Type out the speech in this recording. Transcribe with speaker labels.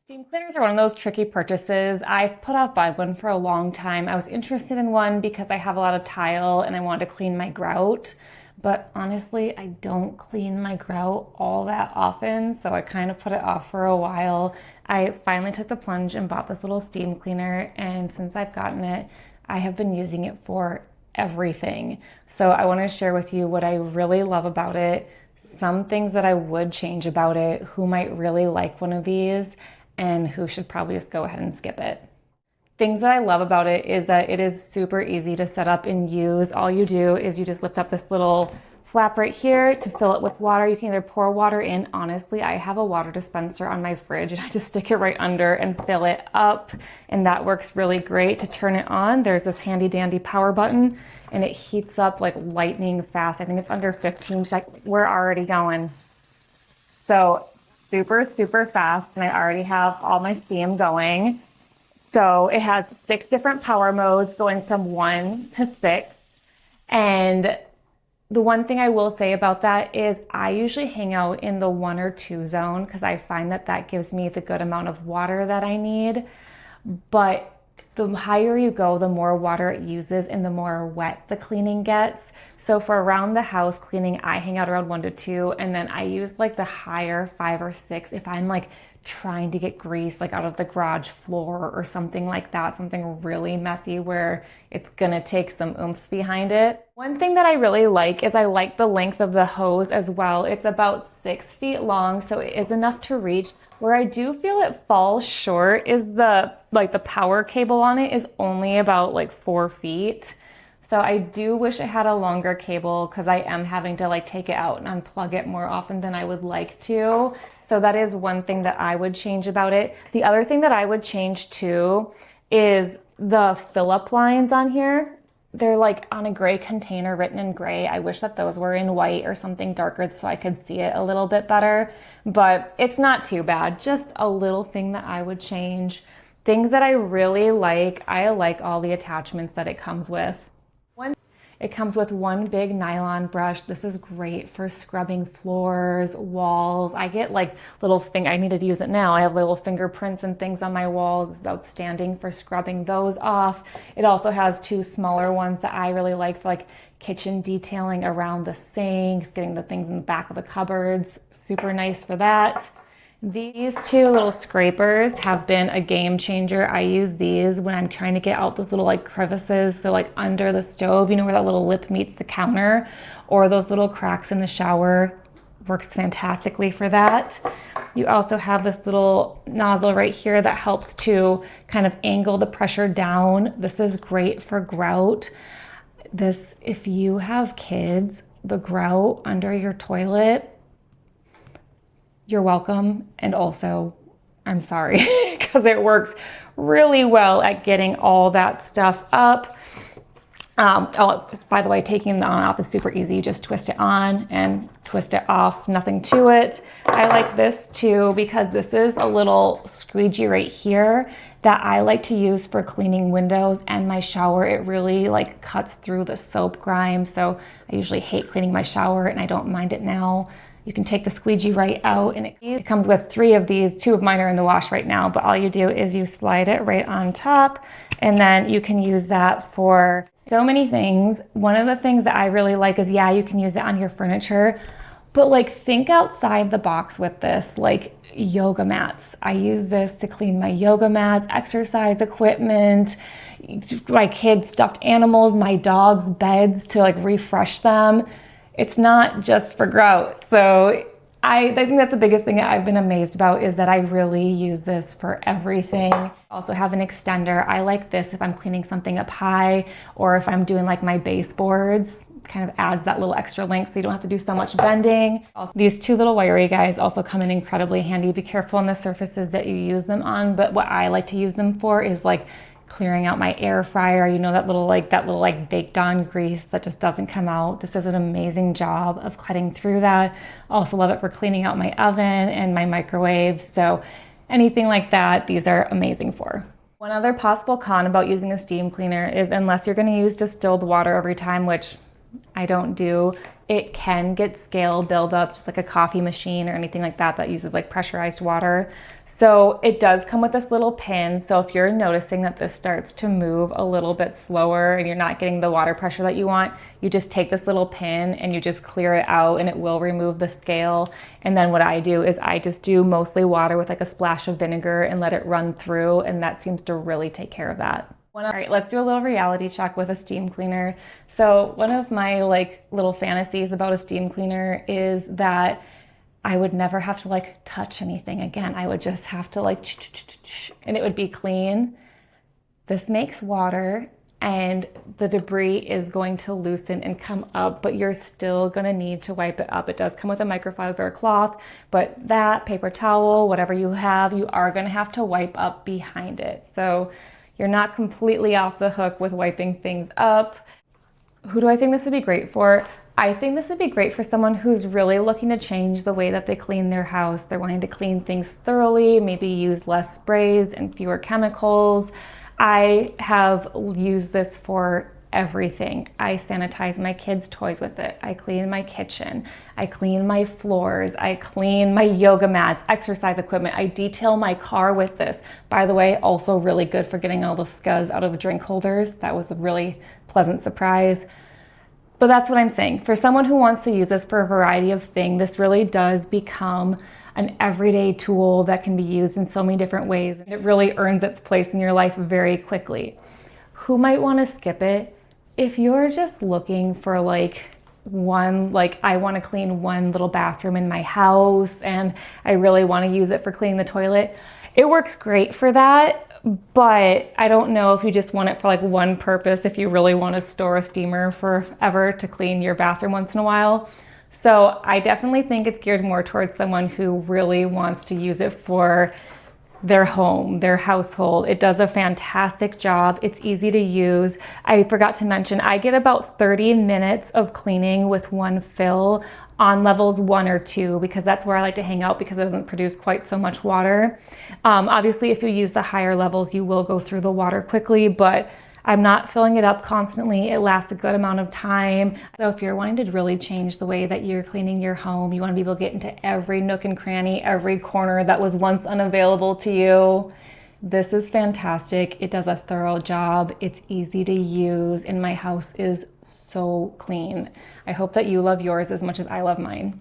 Speaker 1: Steam cleaners are one of those tricky purchases. I've put off buying one for a long time. I was interested in one because I have a lot of tile and I wanted to clean my grout. But honestly, I don't clean my grout all that often, so I kind of put it off for a while. I finally took the plunge and bought this little steam cleaner, and since I've gotten it, I have been using it for everything. So I want to share with you what I really love about it, some things that I would change about it, who might really like one of these, and who should probably just go ahead and skip it. Things that I love about it is that it is super easy to set up and use. All you do is you just lift up this little flap right here to fill it with water. You can either pour water in. Honestly, I have a water dispenser on my fridge and I just stick it right under and fill it up, and that works really great. To turn it on, there's this handy dandy power button and it heats up like lightning fast. I think it's under 15 seconds. We're already going. So super fast, and I already have all my steam going. So it has 6 different power modes going from 1 to 6. And the one thing I will say about that is I usually hang out in the 1 or 2 zone because I find that that gives me the good amount of water that I need. But the higher you go, the more water it uses and the more wet the cleaning gets. So for around the house cleaning, I hang out around 1 to 2, and then I use like the higher 5 or 6 if I'm like trying to get grease like out of the garage floor or something like that, something really messy where it's gonna take some oomph behind it. One thing that I really like is I like the length of the hose as well. It's about 6 feet long, so it is enough to reach. Where I do feel it falls short is the power cable on it is only about like 4 feet. So I do wish it had a longer cable because I am having to like take it out and unplug it more often than I would like to. So that is one thing that I would change about it. The other thing that I would change too is the fill-up lines on here. They're like on a gray container written in gray. I wish that those were in white or something darker so I could see it a little bit better, but it's not too bad. Just a little thing that I would change. Things that I really like, I like all the attachments that it comes with. It comes with one big nylon brush. This is great for scrubbing floors, walls. I get like I need to use it now. I have little fingerprints and things on my walls. It's outstanding for scrubbing those off. It also has 2 smaller ones that I really like for like kitchen detailing around the sinks, getting the things in the back of the cupboards. Super nice for that. These 2 little scrapers have been a game changer. I use these when I'm trying to get out those little like crevices, so like under the stove, you know, where that little lip meets the counter, or those little cracks in the shower. Works fantastically for that. You also have this little nozzle right here that helps to kind of angle the pressure down. This is great for grout. If you have kids, the grout under your toilet, you're welcome, and also I'm sorry, because it works really well at getting all that stuff up. Oh, by the way, taking the on off is super easy. You just twist it on and twist it off, nothing to it. I like this too because this is a little squeegee right here that I like to use for cleaning windows and my shower. It really like cuts through the soap grime, so I usually hate cleaning my shower and I don't mind it now. You can take the squeegee right out, and it comes with 3 of these. 2 of mine are in the wash right now, but all you do is you slide it right on top, and then you can use that for so many things. One of the things that I really like is, yeah, you can use it on your furniture, but like think outside the box with this, like yoga mats. I use this to clean my yoga mats, exercise equipment, my kids' stuffed animals, my dog's beds to like refresh them. It's not just for grout. So I think that's the biggest thing that I've been amazed about is that I really use this for everything. I also have an extender. I like this if I'm cleaning something up high or if I'm doing like my baseboards. Kind of adds that little extra length so you don't have to do so much bending. Also, these 2 little wiry guys also come in incredibly handy. Be careful on the surfaces that you use them on, but what I like to use them for is like clearing out my air fryer, you know, that little baked on grease that just doesn't come out. This does an amazing job of cutting through that. Also love it for cleaning out my oven and my microwave. So anything like that, these are amazing for. One other possible con about using a steam cleaner is unless you're going to use distilled water every time, which I don't do, it can get scale buildup, just like a coffee machine or anything like that that uses like pressurized water. So it does come with this little pin. So if you're noticing that this starts to move a little bit slower and you're not getting the water pressure that you want, you just take this little pin and you just clear it out and it will remove the scale. And then what I do is I just do mostly water with like a splash of vinegar and let it run through, and that seems to really take care of that. All right, let's do a little reality check with a steam cleaner. So one of my like little fantasies about a steam cleaner is that I would never have to like touch anything again. I would just have to like, and it would be clean. This makes water and the debris is going to loosen and come up, but you're still gonna need to wipe it up. It does come with a microfiber cloth, but that paper towel, whatever you have, you are gonna have to wipe up behind it. So you're not completely off the hook with wiping things up. Who do I think this would be great for? I think this would be great for someone who's really looking to change the way that they clean their house. They're wanting to clean things thoroughly, maybe use less sprays and fewer chemicals. I have used this for everything. I sanitize my kids' toys with it. I clean my kitchen. I clean my floors. I clean my yoga mats, exercise equipment. I detail my car with this. By the way, also really good for getting all the scuzz out of the drink holders. That was a really pleasant surprise. But that's what I'm saying. For someone who wants to use this for a variety of things, this really does become an everyday tool that can be used in so many different ways. It really earns its place in your life very quickly. Who might want to skip it? If you're just looking for like I want to clean one little bathroom in my house and I really want to use it for cleaning the toilet, it works great for that. But I don't know if you just want it for like one purpose, if you really want to store a steamer forever to clean your bathroom once in a while. So I definitely think it's geared more towards someone who really wants to use it for their home, their household. It does a fantastic job. It's easy to use. I forgot to mention, I get about 30 minutes of cleaning with one fill on levels 1 or 2, because that's where I like to hang out because it doesn't produce quite so much water. Obviously, if you use the higher levels, you will go through the water quickly, but I'm not filling it up constantly. It lasts a good amount of time. So if you're wanting to really change the way that you're cleaning your home, you want to be able to get into every nook and cranny, every corner that was once unavailable to you, this is fantastic. It does a thorough job. It's easy to use, and my house is so clean. I hope that you love yours as much as I love mine.